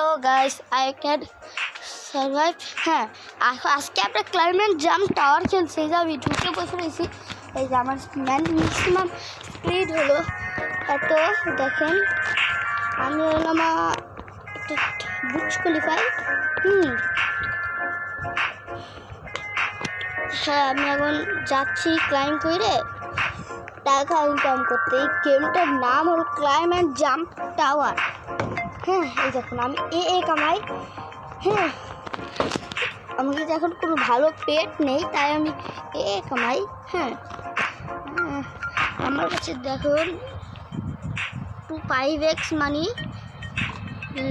Hello guys, I can survive. হ্যাঁ, আজকে আমরা ক্লাইম্যান্ড জাম্প টাওয়ার খেলছি। এই যে আমি ঢুকে বসে রয়েছি। এই যে আমার ম্যাক্সিমাম স্পিড হলো এত। দেখেন আমি হলাম একটা বুচ কোয়ালিফাই। হ্যাঁ, আমি এখন যাচ্ছি ক্লাইম্ব করে টাকা ইনকাম করতে। এই গেমটার নাম হলো ক্লাইম্যান্ড জাম্প টাওয়ার। হ্যাঁ, এই দেখুন আমি কামাই। হ্যাঁ, আমার কাছে এখন কোনো ভালো পেট নেই, তাই আমি কামাই। হ্যাঁ, আমার কাছে দেখুন 5x মানি,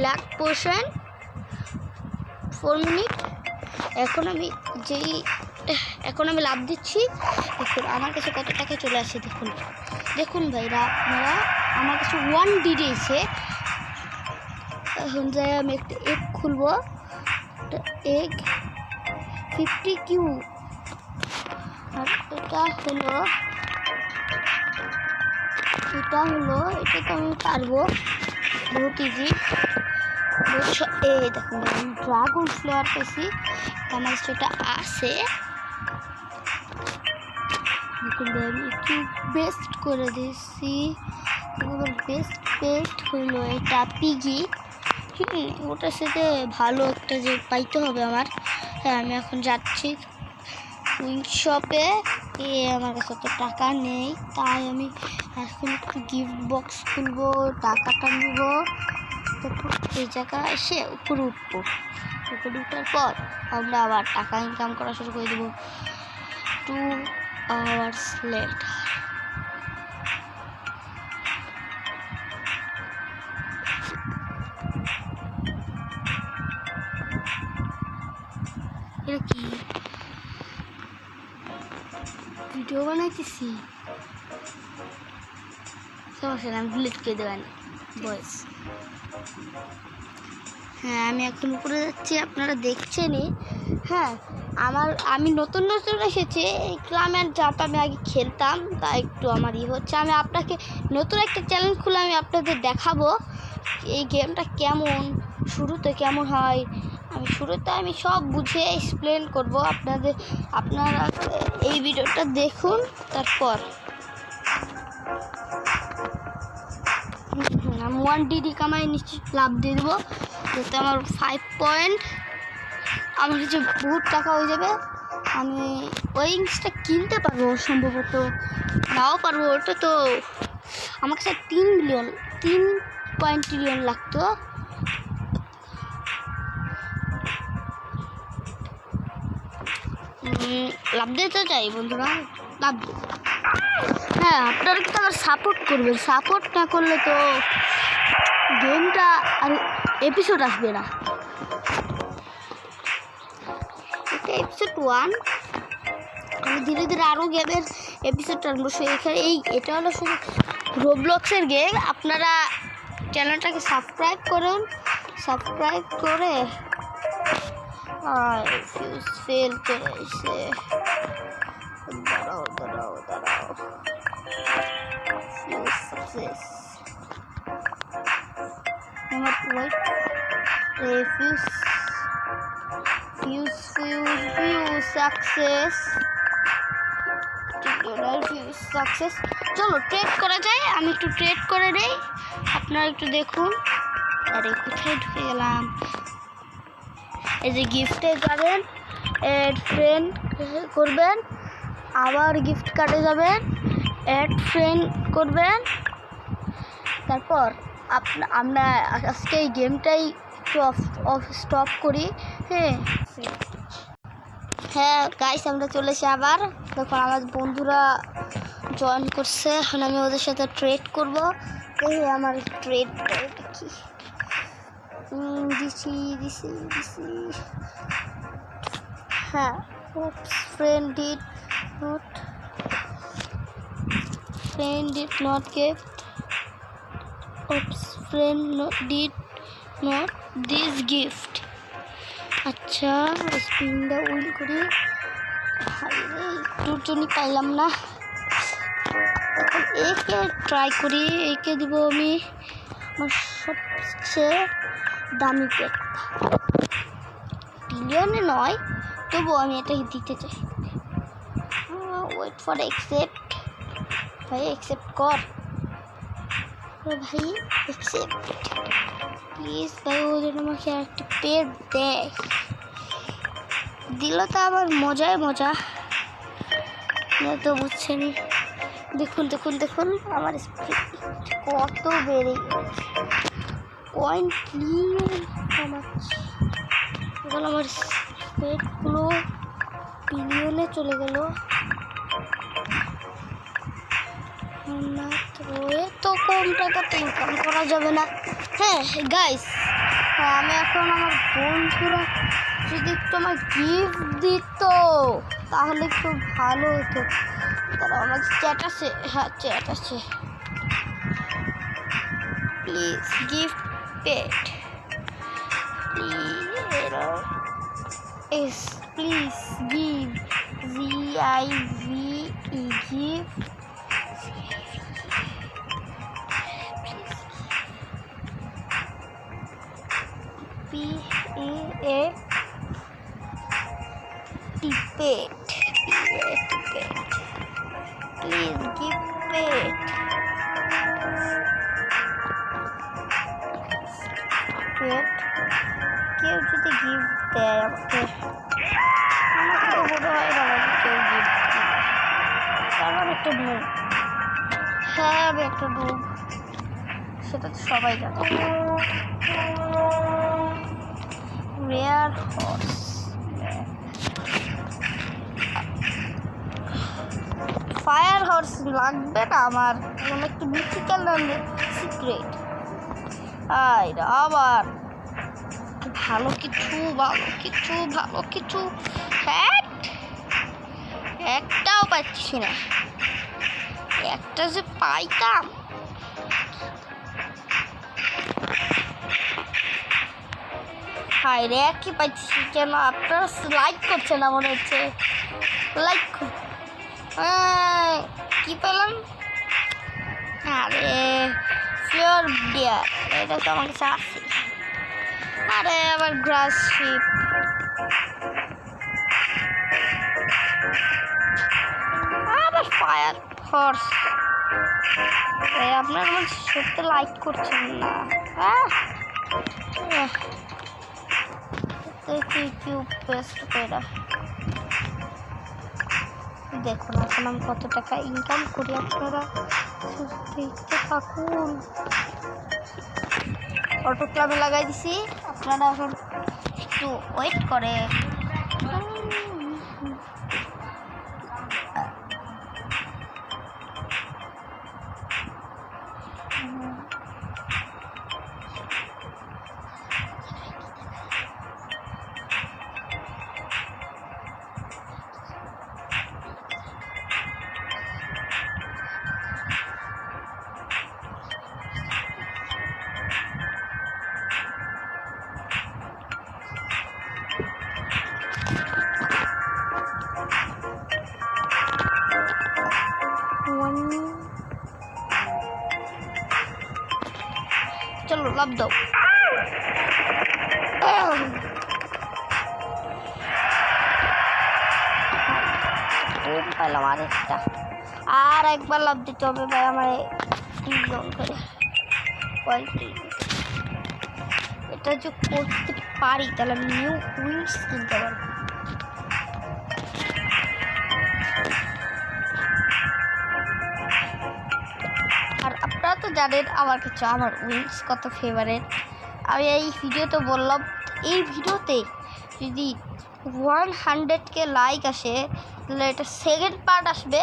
লাখ পোর্শন, 4 মিনিট। এখন আমি লাভ দিচ্ছি। দেখুন আমার কাছে কত টাকা চলে আসে। দেখুন ভাইরা, আপনারা আমার কাছে 1 দিয়েছে। এখন যাই আমি একটা এগ খুলবো। Egg 50 Q. আর এটা তো আমি পারবো, বহুত ইজি। এই দেখুন আমি ড্রাগন ফ্লেয়ার পেয়েছি, আমার সেটা আছে। দেখুন আমি একটু বেস্ট করে দিচ্ছি। বেস্ট হলো এটা পিগি। ওটার সাথে ভালো একটা যে পাইতে হবে আমার। হ্যাঁ, আমি এখন যাচ্ছি উইং শপে। আমার কাছে তো টাকা নেই, তাই আমি এখন একটু গিফট বক্স খুলবো, টাকাটা নিব। তারপর এই জায়গায় এসে উপরে উঠবো। উপরে উঠার পর আমরা আবার টাকা ইনকাম করা শুরু করে দেবো। 2 hours লেট। এটা কি ভিডিও বানাইতেছি? সমস্যা না, আমি ডিলিট করে দেবেন বয়েস। হ্যাঁ, আমি এখন উপরে যাচ্ছি, আপনারা দেখছেনই। হ্যাঁ, আমি নতুন এসেছি এই ক্লাইম্যান্ড জাম্প। আমি আগে খেলতাম, তা একটু আমার হচ্ছে। আমি আপনাকে নতুন একটা চ্যানেল খুলে আমি আপনাদের দেখাবো এই গেমটা কেমন, শুরুতে কেমন হয়। আমি সব বুঝে এক্সপ্লেন করব আপনারা এই ভিডিওটা দেখুন। তারপর আমি 1 DD কামাই নিশ্চিত লাভ দিয়ে দেবো, যাতে আমার 5 পয়েন্ট আমার কাছে বহুত টাকা হয়ে যাবে। আমি উইংসটা কিনতে পারবো, সম্ভবত নাও পারবো। ওটা তো আমার কাছে 3 ট্রিলিয়ন লাগতো। লাভ দিতে চাই বন্ধুরা, লাভ। হ্যাঁ, আপনারা কিন্তু আমার সাপোর্ট করবেন। সাপোর্ট না করলে তো গেমটা আর এপিসোড আসবে না। এটা এপিসোড 1। আমি ধীরে ধীরে আরও গেমের এপিসোড আনবো। এটা হলো শুধু রোবলক্সের গেম। আপনারা চ্যানেলটাকে সাবস্ক্রাইব করুন। সাবস্ক্রাইব করে ফিউজ ফেল করেছে। দাঁড়াও fuse success. Wait, fuse success. চলো ট্রেড করা যায়। আমি একটু ট্রেড করে নেই, আপনারা একটু দেখুন। আরে কোথায় ঢুকে গেলাম? এই যে গিফটে যাবেন, অ্যাড ফ্রেন্ড করবেন, আবার গিফট কার্ডে যাবেন, অ্যাড ফ্রেন্ড করবেন। তারপর আমরা আজকে এই গেমটাই স্টপ করি। হ্যাঁ গাইস, আমরা চলেছি আবার। দেখুন আমার বন্ধুরা জয়েন করছে। এখন আমি ওদের সাথে ট্রেড করব। এই আমার ট্রেড কি দিছি। হ্যাঁ, friend did not give. Friend did not this gift. আচ্ছা, স্পিনটা উইন করি। একটুর জন্য পাইলাম না। একে ট্রাই করি। একে দিব আমি আমার সবচেয়ে দামি পেট, বিলিয়নে নয়, তবু আমি এটা দিতে চাই। ওয়েট ফর অ্যাকসেপ্ট, ভাই অ্যাকসেপ্ট কর ভাই, অ্যাকসেপ্ট প্লিজ ভাই। ওদের আমাকে একটা পেট দেয়, দিল তো আমার মজায় মজা, তো বুঝছেন। দেখুন দেখুন দেখুন আমার স্পিড কত বেড়ে গেছে, পয়েন্ট আমার স্পিডগুলো বিলিয়নে চলে গেল না, তো এত কম টাকাতে ইনকাম করা যাবে না। হ্যাঁ গাইস, আমি এখন আমার বন্ধুরা যদি একটু আমার গিফট দিত তাহলে খুব ভালো হতো। তারা আমার চ্যাট আছে, হ্যাঁ চ্যাট আছে, please gift pet please, please give GIVE give PEAT pet, please give pet, pet কেউ যদি গিফট দেয় আমাকে, আমাকে বড় হয় বাবা, কেউ গিফট দিই, আমার একটা ডুব, হ্যাঁ আমি একটা ডুব, সেটা তো সবাই জানে। রেয়ার হর্স, ফায়ার হর্স লাগবে না আমার, মানে একটু মিথিক্যাল সিক্রেট। আবার ভালো কিছু ভালো কিছু ভালো কিছু, হ্যাঁ একটাও পাচ্ছি না, একটা যে পাইতাম। হায় রে, কি পাচ্ছি কেন? আপনারা লাইক করছে না মনে হচ্ছে, লাইক কি পেলাম? আরে ফিওর ডিয়ার, এটা তো আমার কাছে আছে। আরে আবার গ্রাস শিপ, আবার ফায়ার হর্স। আপনার আমার সত্যি লাইক করছেন না, দেখুন এখন আমি কত টাকা ইনকাম করি, আপনারা দেখতে থাকুন। অটো ক্লাবে লাগাই দিছি, আপনারা এখন একটু ওয়েট করে। চলো লাভ দাও, পাইলাম আরেকটা, আর একবার লাভ দিতে হবে ভাই আমার করে। এটা যে করতে পারি তাহলে আমি নিউ উইংস কিনতে পারবো। আর আপনারা তো জানেন আমার কাছে আমার উইংস কত ফেভারিট। আমি এই ভিডিওতে বললাম, এই ভিডিওতে যদি 100K লাইক আসে তাহলে এটা সেকেন্ড পার্ট আসবে।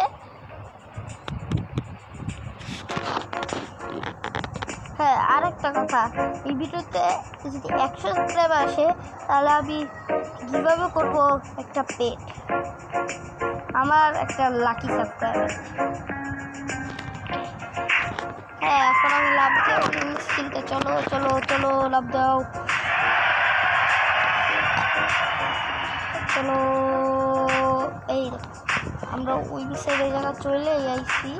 হ্যাঁ আরেকটা কথা, এই ভিডিওতে যদি 100 সাবস্ক্রাইবার আসে তাহলে আমি কীভাবে করবো একটা পেট, আমার একটা লাকি সাবস্ক্রাইবার। হ্যাঁ এখন আমি লাভ দাও কিনতে, চলো চলো চলো লাভ দাও, চলো। এই আমরা উইংসের এই জায়গা চলে আইছি,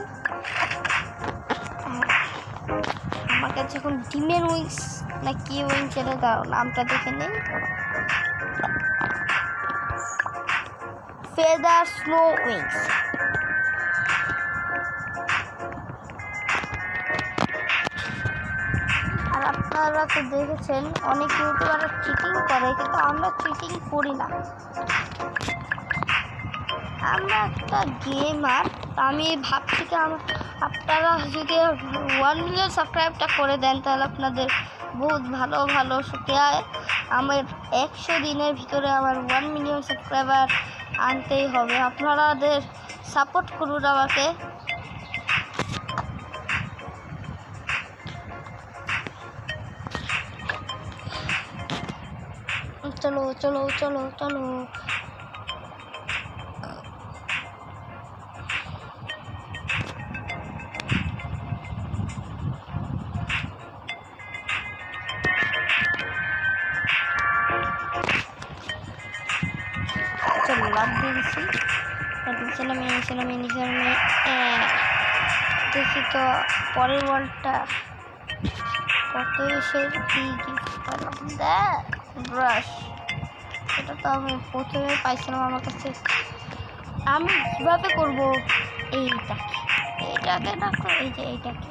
আমার কাছে এখন ডিমের উইংস না কি উইংস এটা, দাঁড়াও নামটা দেখে নেই। Feather snow wings. আর আপনারা তো দেখেছেন অনেক ইউটিউবাররা চিটিং করে, কিন্তু আমরা চিটিং করি না। আমরা একটা গেমার। আমি ভাবছি কি আপনারা যদি 1 মিলিয়ন সাবস্ক্রাইবটা করে দেন তাহলে আপনাদের বহুত ভালো ভালো শুক্রিয়া। আমার 100 দিনের ভিতরে আমার 1 মিলিয়ন সাবস্ক্রাইবার আনতেই হবে। আপনাদের সাপোর্ট করুন আমাকে। চলো চলো চলো চলো। চলো লাভ দিয়েছি। দেখি তো পরের ওয়ার্ল্ডটা কত এসের কি গিফট পেলাম। দেখ ব্রাশ, এটা তো আমি প্রথমে পাইছিলাম আমার কাছে। আমি কীভাবে করবো এইটাকে রাখো, এই যে এইটাকে।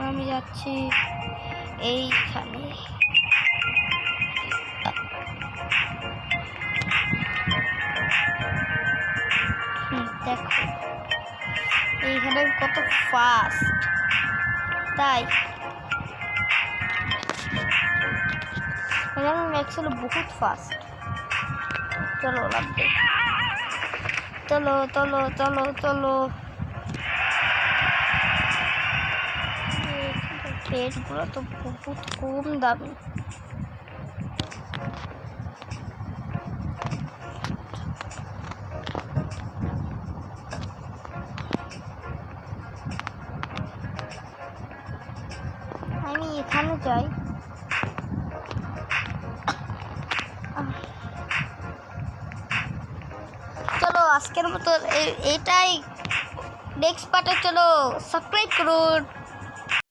আমি যাচ্ছি এইখানে। দেখো এইখানে কত ফাস্ট, তাই অ্যাকচুয়ালি বহুত ফাস্ট। চলো লাগবে, চলো চলো চলো চলো। পেটগুলো তো বহুত কম দামি। আমি এখানে যাই। চলো আজকের মতো এটাই, নেক্সট পার্টে চলো সাবস্ক্রাইব করুন।